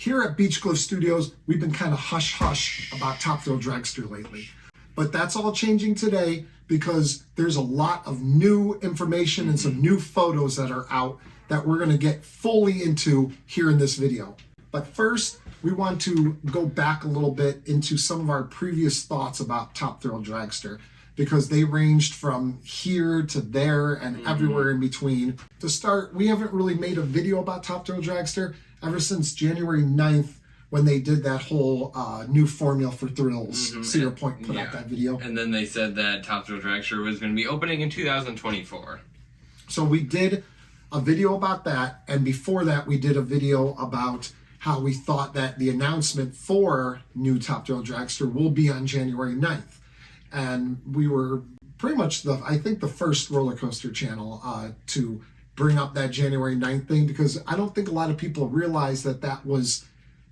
Here at Beach Cliff Studios, we've been kind of hush-hush about Top Thrill Dragster lately. But that's all changing today because there's a lot of new information and some new photos that are out that we're going to get fully into here in this video. But first, we want to go back a little bit into some of our previous thoughts about Top Thrill Dragster because they ranged from here to there and everywhere in between. To start, we haven't really made a video about Top Thrill Dragster ever since January 9th when they did that whole new formula for thrills. Cedar Point put out that video. And then they said that Top Thrill Dragster was going to be opening in 2024. So we did a video about that, and before that we did a video about how we thought that the announcement for new Top Thrill Dragster will be on January 9th. And we were pretty much I think the first roller coaster channel to bring up that January 9th thing, because I don't think a lot of people realize that that was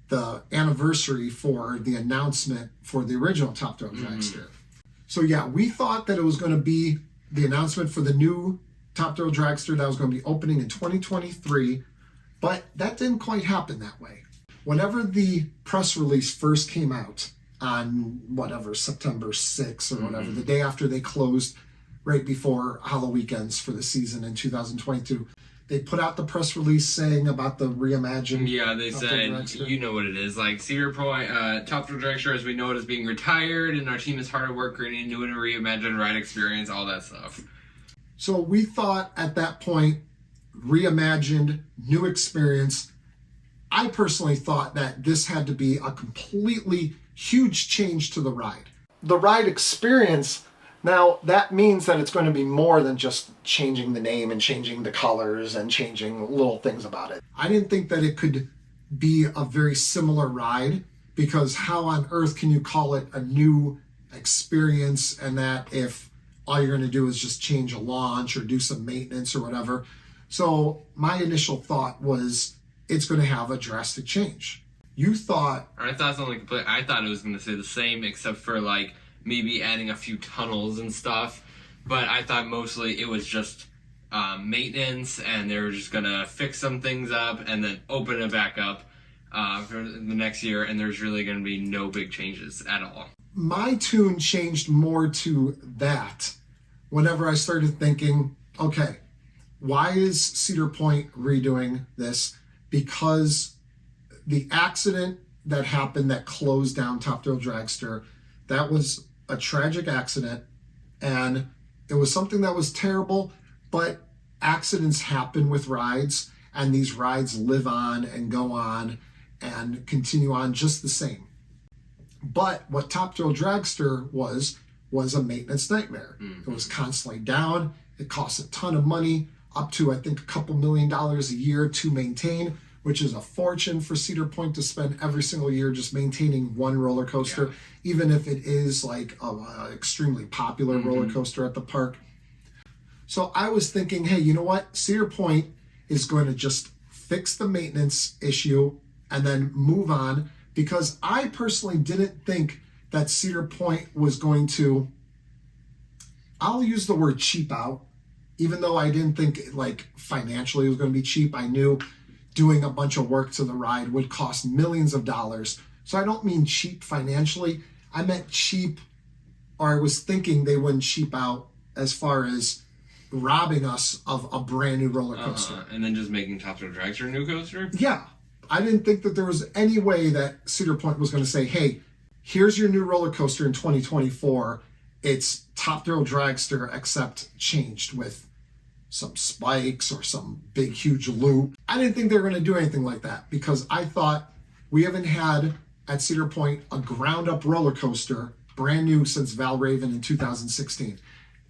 the anniversary for the announcement for the original Top Thrill Dragster. So yeah, we thought that it was going to be the announcement for the new Top Thrill Dragster that was going to be opening in 2023, but that didn't quite happen that way. Whenever the press release first came out on whatever, September 6th or whatever, the day after they closed right before Halloween for the season in 2022, they put out the press release saying about the reimagined. Yeah, they said, you know what it is. Like, Cedar Point, Top Thrill Dragster, as we know it, is being retired, and our team is hard at work creating a new and reimagined ride experience, all that stuff. So we thought at that point, reimagined, new experience. I personally thought that this had to be a completely huge change to the ride. The ride experience, now that means that it's going to be more than just changing the name and changing the colors and changing little things about it. I didn't think that it could be a very similar ride, because how on earth can you call it a new experience and that if all you're going to do is just change a launch or do some maintenance or whatever. So my initial thought was it's going to have a drastic change. You thought... I thought something complete. I thought it was going to stay the same, except for like maybe adding a few tunnels and stuff. But I thought mostly it was just maintenance, and they were just going to fix some things up and then open it back up for the next year, and there's really going to be no big changes at all. My tune changed more to that whenever I started thinking, okay, why is Cedar Point redoing this? Because the accident that happened that closed down Top Thrill Dragster, that was a tragic accident, and it was something that was terrible, but accidents happen with rides, and these rides live on and go on and continue on just the same. But what Top Thrill Dragster was a maintenance nightmare. It was constantly down. It cost a ton of money, up to I think a couple $1 million a year to maintain, which is a fortune for Cedar Point to spend every single year just maintaining one roller coaster, even if it is like an extremely popular roller coaster at the park. So I was thinking, hey, you know what? Cedar Point is going to just fix the maintenance issue and then move on, because I personally didn't think that Cedar Point was going to, I'll use the word cheap out, even though I didn't think like financially it was going to be cheap. I knew doing a bunch of work to the ride would cost millions of dollars. So I don't mean cheap financially. I meant cheap, or I was thinking they wouldn't cheap out as far as robbing us of a brand new roller coaster. And then just making Top Thrill Dragster a new coaster? Yeah. I didn't think that there was any way that Cedar Point was going to say, hey, here's your new roller coaster in 2024. It's Top Thrill Dragster, except changed with some spikes or some big, huge loop. I didn't think they were going to do anything like that, because I thought we haven't had at Cedar Point a ground-up roller coaster, brand new since Valraven in 2016.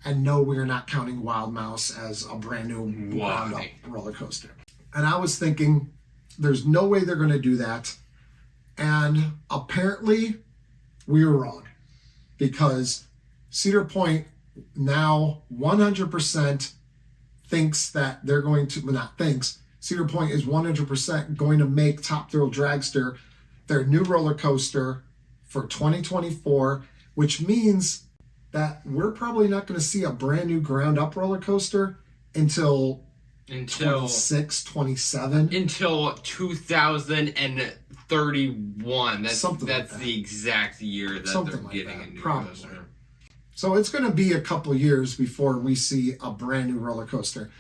And no, we are not counting Wild Mouse as a brand new ground-up roller coaster. And I was thinking, there's no way they're going to do that. And apparently, we were wrong, because Cedar Point now 100% thinks that they're going to, well, not thinks, Cedar Point is 100% going to make Top Thrill Dragster their new roller coaster for 2024, which means that we're probably not going to see a brand new ground up roller coaster until until 26, 27. Until 2031. That's Something like that's that. the exact year that Something they're like getting that, a new probably. coaster. So it's going to be a couple years before we see a brand new roller coaster.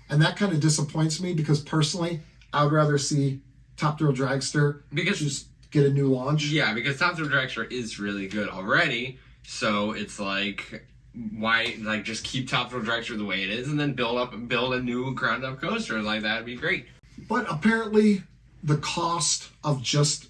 And that kind of disappoints me because personally, I would rather see Top Thrill Dragster just get a new launch. Yeah, because Top Thrill Dragster is really good already. So it's like, why just keep Top Thrill Dragster the way it is and then build a new ground up coaster? Like, that'd be great. But apparently the cost of just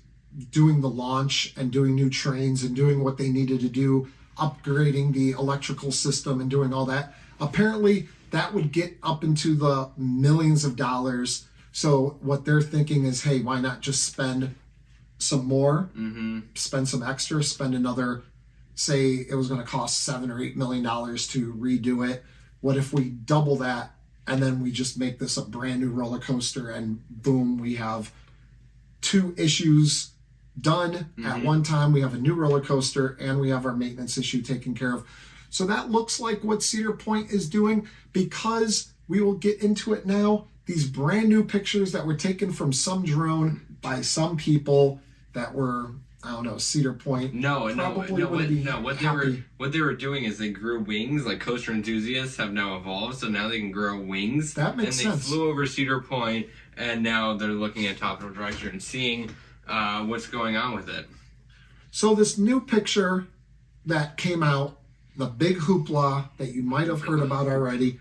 doing the launch and doing new trains and doing what they needed to do, upgrading the electrical system and doing all that, apparently that would get up into the millions of dollars. So what they're thinking is, hey, why not just spend some more, spend some extra, spend another, say it was going to cost $7 or $8 million to redo it. What if we double that and then we just make this a brand new roller coaster and boom, we have 2 issues done at one time. We have a new roller coaster and we have our maintenance issue taken care of. So that looks like what Cedar Point is doing, because we will get into it now. These brand new pictures that were taken from some drone by some people that were, I don't know, Cedar Point. What they were doing is they grew wings. Like, coaster enthusiasts have now evolved, so now they can grow wings. That makes sense. And they flew over Cedar Point, and now they're looking at Top Thrill Dragster and seeing what's going on with it. So this new picture that came out, the big hoopla that you might have heard about already,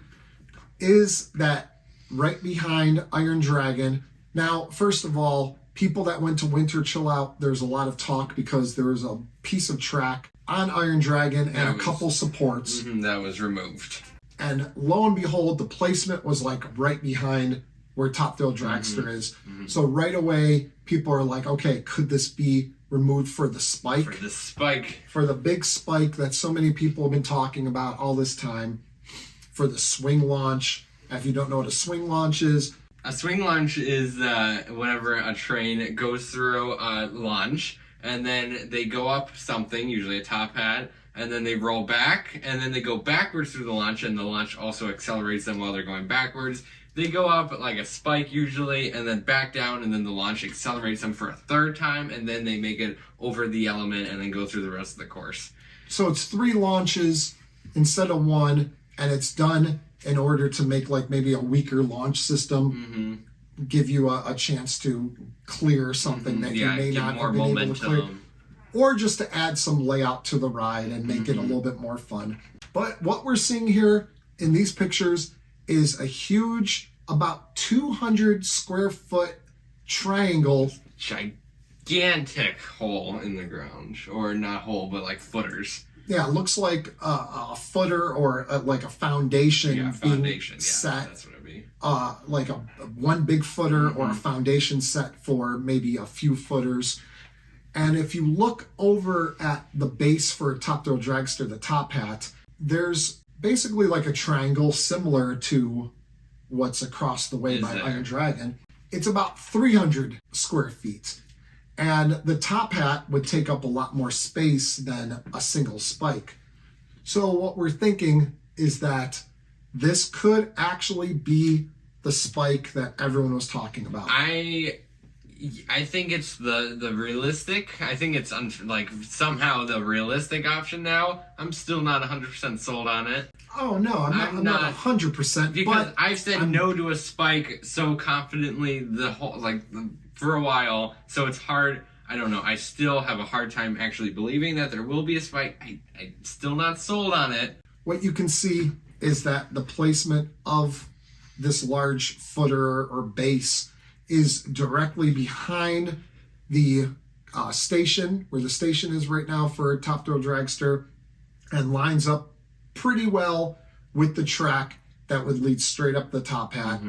is that right behind Iron Dragon. Now, first of all, people that went to Winter Chill Out, there's a lot of talk because there was a piece of track on Iron Dragon and a couple supports. That was removed. And lo and behold, the placement was like right behind where Top Thrill Dragster is. So right away, people are like, okay, could this be removed for the spike? For the spike. For the big spike that so many people have been talking about all this time. For the swing launch. If you don't know what a swing launch is. A swing launch is whenever a train goes through a launch, and then they go up something, usually a top hat, and then they roll back, and then they go backwards through the launch, and the launch also accelerates them while they're going backwards. They go up like a spike usually, and then back down, and then the launch accelerates them for a third time, and then they make it over the element and then go through the rest of the course. So it's 3 launches instead of 1, and it's done in order to make like maybe a weaker launch system, give you a chance to clear something that you may not have been able to clear. Or just to add some layout to the ride and make it a little bit more fun. But what we're seeing here in these pictures is a huge, about 200 square foot triangle. Gigantic hole in the ground. Or not hole, but like footers. Yeah, it looks like a footer or like a foundation being set. That's what it'd be. Like a one big footer or a foundation set for maybe a few footers. And if you look over at the base for Top Thrill Dragster, the top hat, there's basically like a triangle similar to what's across the way by Iron Dragon. It's about 300 square feet. And the top hat would take up a lot more space than a single spike. So what we're thinking is that this could actually be the spike that everyone was talking about. I think it's the realistic. I think it's somehow the realistic option now. I'm still not 100% sold on it. Oh no, I'm not 100%. Because but I've said no to a spike so confidently for a while. So it's hard. I don't know. I still have a hard time actually believing that there will be a spike. I'm still not sold on it. What you can see is that the placement of this large footer or base is directly behind the station, where the station is right now for Top Thrill Dragster, and lines up pretty well with the track that would lead straight up the top hat.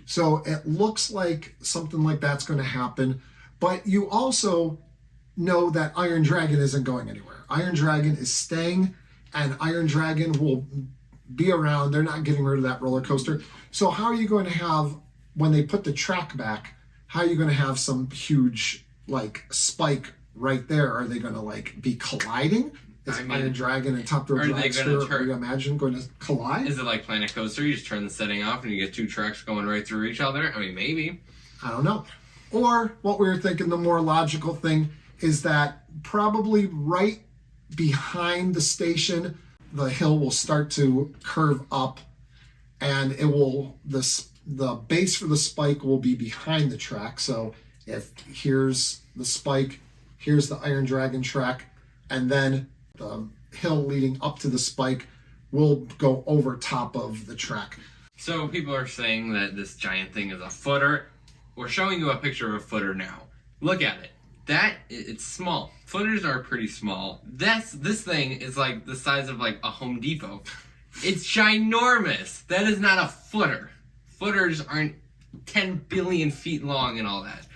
So it looks like something like that's going to happen. But you also know that Iron Dragon isn't going anywhere. Iron Dragon is staying, and Iron Dragon will be around. They're not getting rid of that roller coaster. So how are you going to have, when they put the track back, how are you going to have some huge like spike right there? Are they going to like be colliding? Is I mean, Iron Dragon and Top Thrill are they gonna Dragster, turn- you imagine, going to collide? Is it like Planet Coaster? You just turn the setting off and you get two tracks going right through each other? I mean, maybe. I don't know. Or what we were thinking, the more logical thing is that probably right behind the station, the hill will start to curve up, and it will the base for the spike will be behind the track. So if here's the spike, here's the Iron Dragon track, and then the hill leading up to the spike will go over top of the track. So people are saying that this giant thing is a footer. We're showing you a picture of a footer now. Look at it. It's small. Footers are pretty small. This thing is like the size of like a Home Depot. It's ginormous. That is not a footer. Footers aren't 10 billion feet long and all that.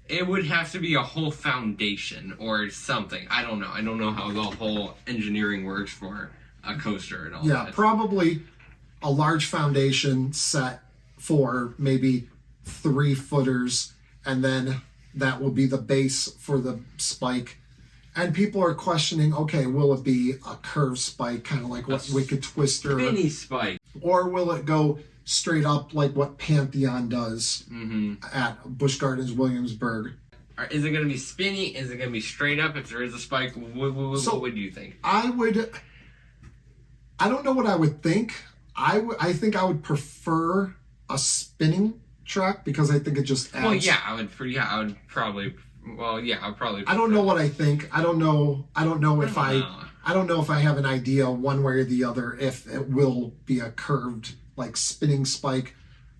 It would have to be a whole foundation or something. I don't know. I don't know how the whole engineering works for a coaster and all that. Yeah, probably a large foundation set for maybe 3 footers, and then that will be the base for the spike. And people are questioning, okay, will it be a curved spike, kind of like what Wicked Twister, Mini spike, or will it go straight up like what Pantheon does at Busch Gardens Williamsburg? Is it going to be spinny? Is it going to be straight up? If there is a spike, what would you think? I don't know what I would think. I think I would prefer a spinning track because I think it just adds. Well, yeah, I would probably. Well, yeah, I'd probably. I don't know what I think. I don't know if I don't know if I have an idea one way or the other if it will be a curved, like spinning spike,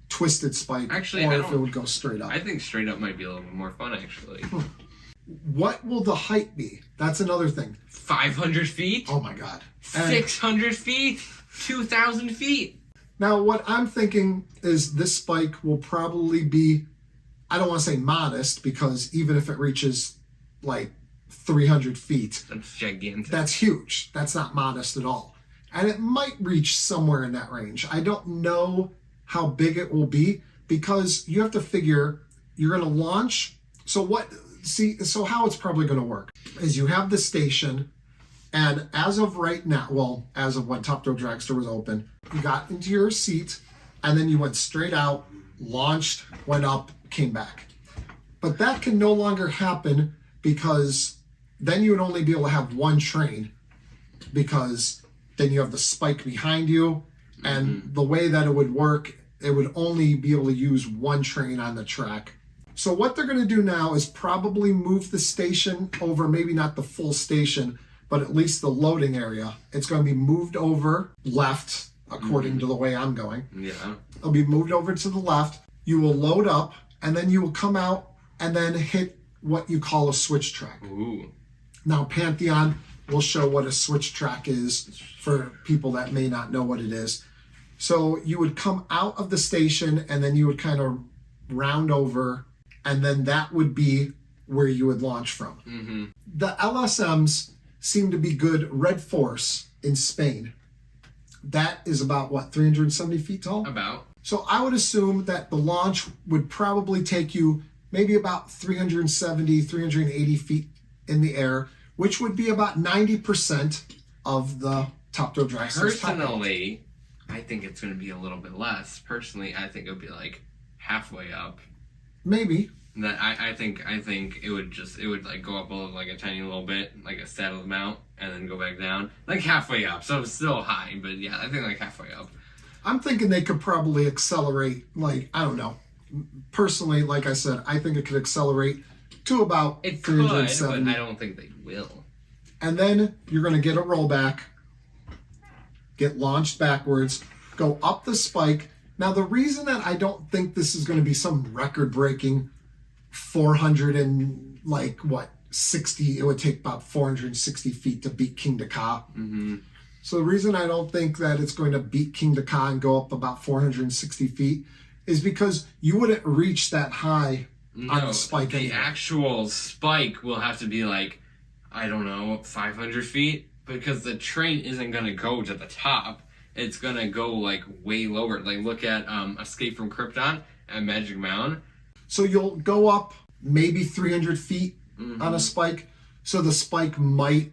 twisted spike, actually, or if it would go straight up. I think straight up might be a little bit more fun, actually. What will the height be? That's another thing. 500 feet? Oh my God. 600 feet? 2,000 feet? Now, what I'm thinking is this spike will probably be, I don't want to say modest, because even if it reaches like 300 feet, that's gigantic. That's huge. That's not modest at all. And it might reach somewhere in that range. I don't know how big it will be because you have to figure you're going to launch. So how it's probably going to work is you have the station, and as of right now, well, as of when Top Thrill Dragster was open, you got into your seat, and then you went straight out, launched, went up, came back. But that can no longer happen because then you would only be able to have one train, because then you have the spike behind you, and the way that it would work, it would only be able to use one train on the track. So what they're going to do now is probably move the station over, maybe not the full station, but at least the loading area. It's going to be moved over left, according to the way I'm going. Yeah. It'll be moved over to the left. You will load up, and then you will come out and then hit what you call a switch track. Ooh. Now, Pantheon will show what a switch track is for people that may not know what it is. So you would come out of the station, and then you would kind of round over, and then that would be where you would launch from. The LSMs seem to be good. Red Force in Spain, that is about, 370 feet tall? About. So I would assume that the launch would probably take you maybe about 370, 380 feet in the air, which would be about 90% of the Top Thrill Dragster's top end. Personally, I think it's going to be a little bit less. Personally, I think it would be like halfway up. Maybe. That I think it would like go up like a tiny little bit, like a saddle mount, and then go back down, like halfway up. So it's still high, but yeah, I think like halfway up. I'm thinking they could probably accelerate, like, I don't know. Personally, like I said, I think it could accelerate to about 370. But I don't think they will. And then you're going to get a rollback, get launched backwards, go up the spike. Now, the reason that I don't think this is going to be some record-breaking 60, it would take about 460 feet to beat King Dakar. So the reason I don't think that it's going to beat King Dakar and go up about 460 feet is because you wouldn't reach that high on the spike The anyway. actual spike will have to be like, I don't know, 500 feet, because the train isn't going to go to the top. It's going to go like way lower. Like look at Escape from Krypton at Magic Mountain. So you'll go up maybe 300 feet on a spike. So the spike might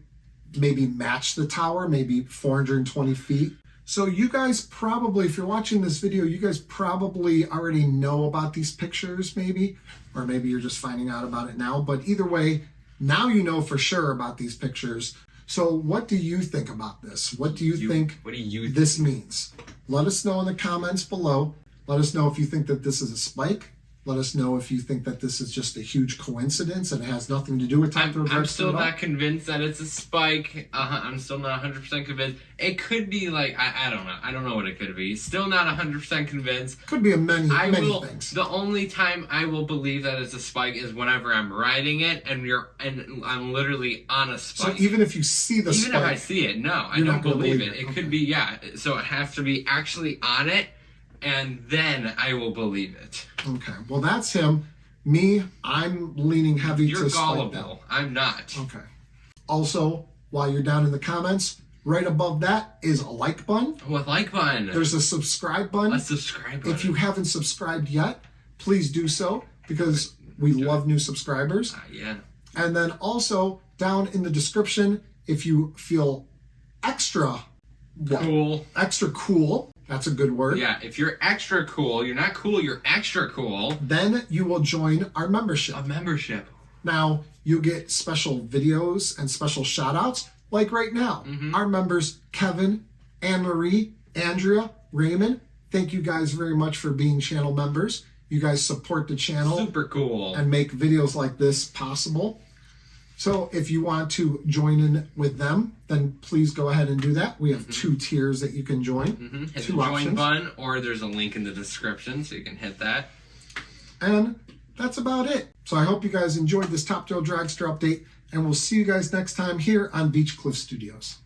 maybe match the tower, maybe 420 feet. So you guys probably, if you're watching this video, you guys probably already know about these pictures maybe, or maybe you're just finding out about it now. But either way, now you know for sure about these pictures. So what do you think about this? What do you think this means? Let us know in the comments below. Let us know if you think that this is a spike. Let us know if you think that this is just a huge coincidence and it has nothing to do with Thrill Dragster. I'm still not convinced that it's a spike. I'm still not 100% convinced. It could be like, I don't know. I don't know what it could be. Still not 100% convinced. Could be a many things. The only time I will believe that it's a spike is whenever I'm riding it and I'm literally on a spike. So even if you see the spike. Even if I see it, no, I don't believe it. It could be, yeah. So it has to be actually on it, and then I will believe it. Okay, well that's him. Me, I'm leaning heavy to spike. You're gullible. I'm not. Okay. Also, while you're down in the comments, right above that is a like button. Oh, a like button. There's a subscribe button. A subscribe button. If you haven't subscribed yet, please do so because we love new subscribers. Yeah. And then also down in the description, if you feel extra cool, that's a good word. Yeah, if you're extra cool, you're not cool, you're extra cool, then you will join our membership. A membership. Now, you get special videos and special shout outs, like right now. Our members, Kevin, Anne-Marie, Andrea, Raymond, thank you guys very much for being channel members. You guys support the channel. Super cool. And make videos like this possible. So if you want to join in with them, then please go ahead and do that. We have 2 tiers that you can join. Hit 2 the options. join button, or there's a link in the description, so you can hit that. And that's about it. So I hope you guys enjoyed this Thrill Dragster update, and we'll see you guys next time here on Beach Cliff Studios.